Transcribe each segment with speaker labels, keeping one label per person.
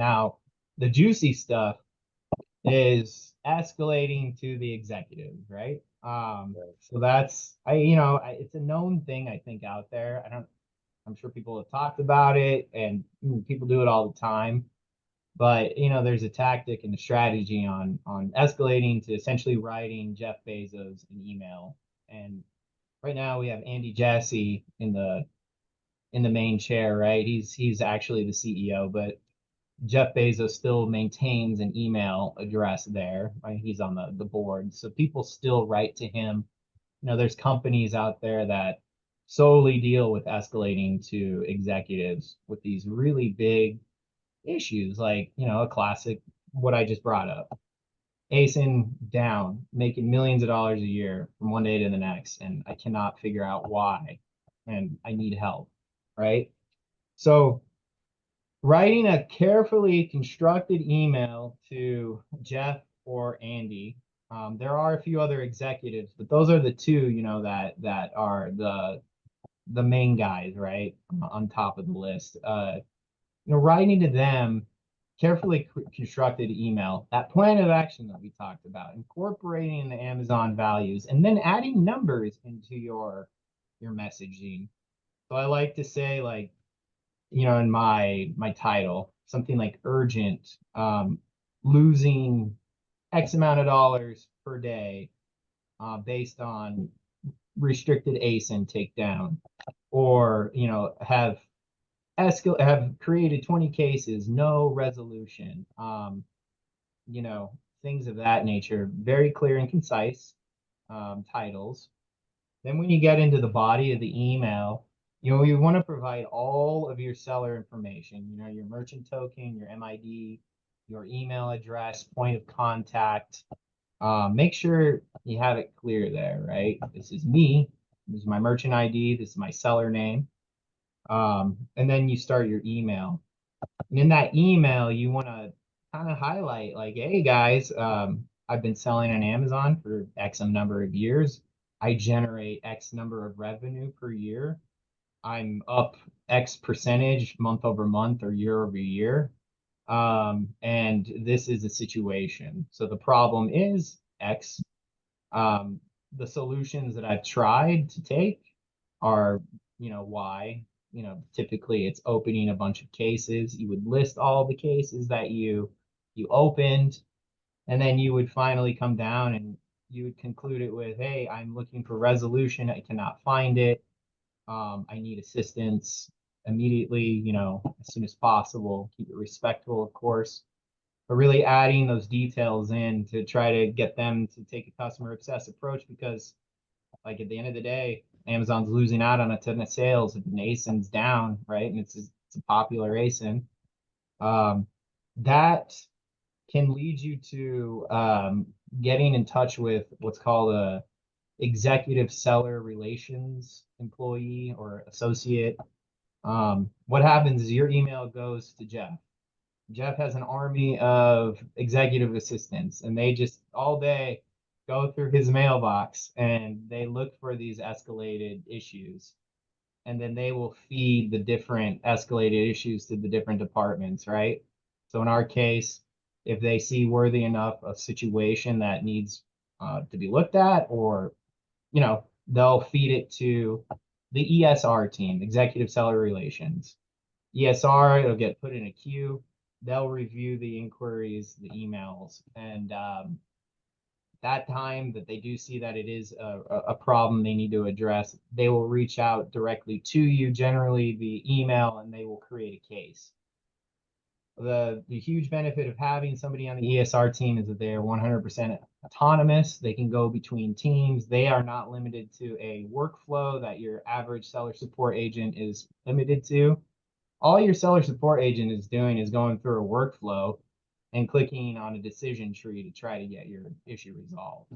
Speaker 1: Now, the juicy stuff is escalating to the executives, right? So that's it's a known thing I think out there. I'm sure people have talked about it and people do it all the time. But there's a tactic and a strategy on escalating to essentially writing Jeff Bezos an email. And right now we have Andy Jassy in the main chair, right? He's actually the CEO, but Jeff Bezos still maintains an email address there, right? He's on the board. So people still write to him. There's companies out there that solely deal with escalating to executives with these really big issues, like, a classic, what I just brought up. ASIN down, making millions of dollars a year from one day to the next, and I cannot figure out why, and I need help, right? So writing a carefully constructed email to Jeff or Andy. There are a few other executives, but those are the two, that are the main guys, right, on top of the list. Writing to them, carefully constructed email, that plan of action that we talked about, incorporating the Amazon values, and then adding numbers into your messaging. So I like to say, like, in my title, something like urgent, losing X amount of dollars per day, based on restricted ASIN takedown, or have created 20 cases, no resolution, you know, things of that nature. Very clear and concise titles. Then when you get into the body of the email, you want to provide all of your seller information, your merchant token, your MID, your email address, point of contact. Make sure you have it clear there, right? This is me. This is my merchant ID. This is my seller name. And then you start your email. And in that email, you want to kind of highlight, like, hey guys, I've been selling on Amazon for X number of years. I generate X number of revenue per year. I'm up X percentage month over month or year over year. And this is a situation. So the problem is X. Um, the solutions that I've tried to take are, Y. Typically it's opening a bunch of cases. You would list all the cases that you opened, and then you would finally come down and you would conclude it with, hey, I'm looking for resolution. I cannot find it. I need assistance immediately, as soon as possible. Keep it respectful, of course, but really adding those details in to try to get them to take a customer obsessed approach, because, like, at the end of the day, Amazon's losing out on a ton of sales if an ASIN's down, right? And it's a popular ASIN. That can lead you to getting in touch with what's called a executive seller relations employee or associate. What happens is your email goes to Jeff. Jeff has an army of executive assistants, and they just all day go through his mailbox and they look for these escalated issues. And then they will feed the different escalated issues to the different departments, right? So in our case, if they see worthy enough a situation that needs to be looked at, or, they'll feed it to the ESR team, Executive Seller Relations. ESR, it'll get put in a queue. They'll review the inquiries, the emails, and that time that they do see that it is a problem they need to address, they will reach out directly to you, generally via email, and they will create a case. The huge benefit of having somebody on the ESR team is that they are 100% autonomous. They can go between teams. They are not limited to a workflow that your average seller support agent is limited to. All your seller support agent is doing is going through a workflow and clicking on a decision tree to try to get your issue resolved.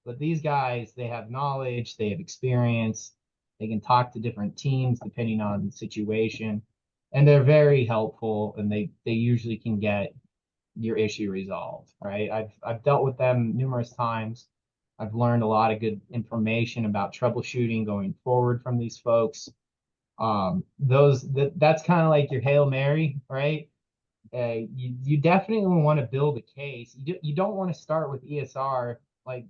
Speaker 1: But these guys, they have knowledge, they have experience, they can talk to different teams depending on the situation, and they're very helpful, and they usually can get your issue resolved, right? I've dealt with them numerous times. I've learned a lot of good information about troubleshooting going forward from these folks. That's kind of like your Hail Mary, right? you definitely want to build a case. You don't want to start with ESR like,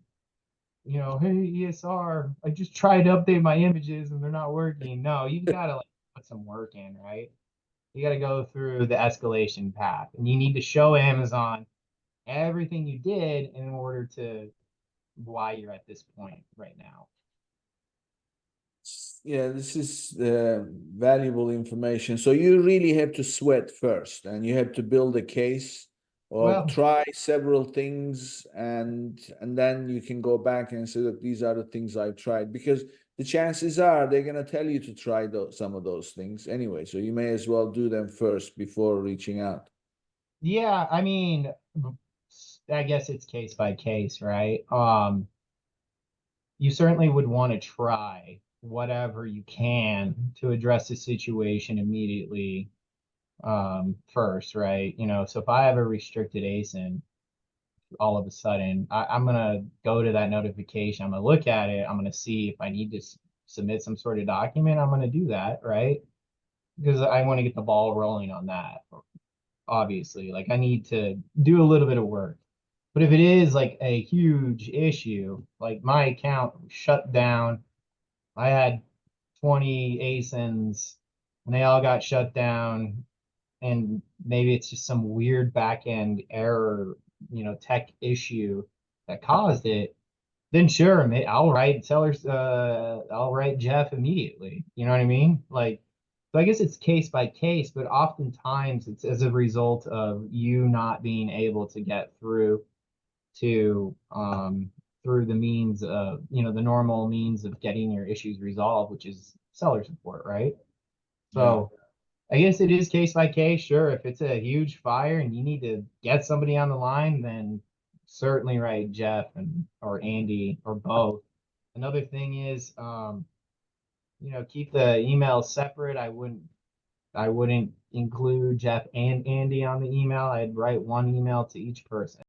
Speaker 1: hey, ESR, I just tried to update my images and they're not working. No, you've got to like put some work in, right? You got to go through the escalation path, and you need to show Amazon everything you did in order to why you're at this point right now.
Speaker 2: Yeah, this is valuable information. So you really have to sweat first, and you have to build a case or
Speaker 1: Well,
Speaker 2: try several things, and then you can go back and say that these are the things I tried, because the chances are they're gonna tell you to try some of those things anyway. So you may as well do them first before reaching out.
Speaker 1: yeah, I mean, I guess it's case by case, right? You certainly would want to try whatever you can to address the situation immediately first, right? So if I have a restricted ASIN, all of a sudden, I'm gonna go to that notification. I'm gonna look at it. I'm gonna see if I need to submit some sort of document. I'm gonna do that, right? Because I want to get the ball rolling on that. Obviously, like I need to do a little bit of work. But if it is like a huge issue, like my account shut down, I had 20 ASINs and they all got shut down, and maybe it's just some weird back end error, tech issue that caused it, then sure, I'll write sellers, I'll write Jeff immediately. You know what I mean? Like, so I guess it's case by case, but oftentimes it's as a result of you not being able to get to through the means of, the normal means of getting your issues resolved, which is seller support, right?
Speaker 2: Yeah.
Speaker 1: So I guess it is case by case. Sure, if it's a huge fire and you need to get somebody on the line, then certainly write Jeff and or Andy or both. Another thing is, keep the emails separate. I wouldn't include Jeff and Andy on the email. I'd write one email to each person.